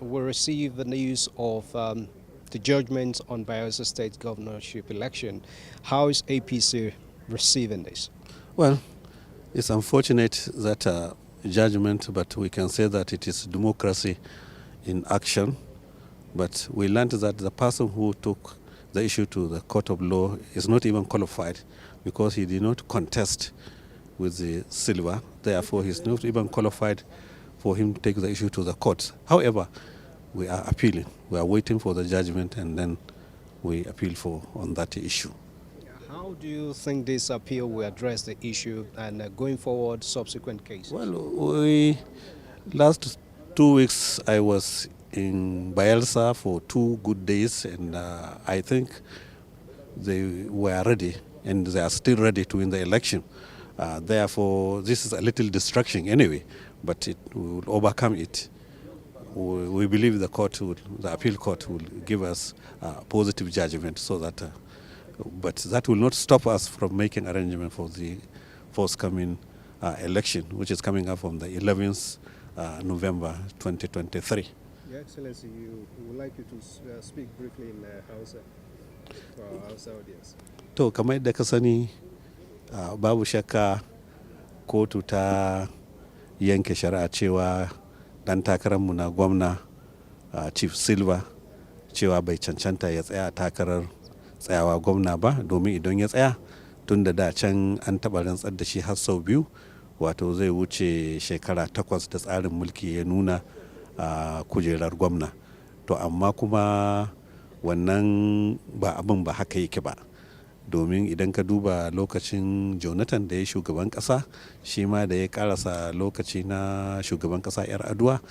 We received the news of the judgment on Bayelsa State governorship election. How is APC receiving this? Well, it's unfortunate that judgment, but we can say that it is democracy in action. But we learned that the person who took the issue to the court of law is not even qualified because he did not contest with the Sylva. Therefore, he's not even qualified for him to take the issue to the courts. However, we are appealing. We are waiting for the judgment and then we appeal on that issue. How do you think this appeal will address the issue and going forward subsequent cases? Well, last 2 weeks I was in Bayelsa for 2 good days and I think they were ready and they are still ready to win the election. Therefore, this is a little distraction anyway, but we will overcome it. We believe the appeal court will give us a positive judgment so that, but that will not stop us from making arrangement for the forthcoming election, which is coming up on the 11th November 2023. Your Excellency, we would like you to speak briefly in Hausa to our Hausa audience. To, kamar yadda ka sani, babu shakka kotu ta yanke shari'a cewa dan takararmu na gwamna Chief Sylva cewa bai cancanta ya tsaya takarar tsayawa gwamna ba, domin idan ya tsaya tun da can an taɓa rantsar da shi har sau biyu, wato zai wuce shekara 8 da tsarin mulki ya nuna kujerar gwamna. To amma kuma wannan abin ba haka yake ba, domin idan ka duba lokacin Jonathan da ya shugaban kasa, shi ma da ya karasa lokaci na shugaban kasa 'yar aduwa,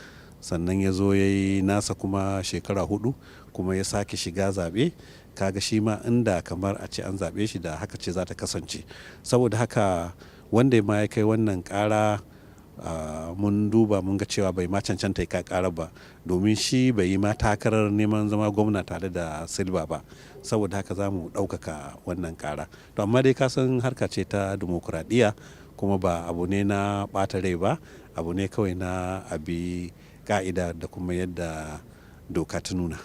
sannan ya zo ya yi nasa kuma shekara 4 kuma ya sake shiga zaɓe, kaga shi ma inda kamar a ce an zaɓe shi da haka ce za ta kasance. Saboda haka wanda ma ya kai wannan ƙara mun duba mun ga cewa bai ma cancanta ya ƙara ba, domin shi bai yi ma takarar neman zama gwamna tare da Sylva ba. Saboda haka za mu ɗaukaka wannan ƙara. To amma dai ka san harka ce ta dimokuraɗiyya kuma ba abu ne na ɓata rai ba, abu ne kawai na abi ka'ida da kuma yadda doka ta nuna.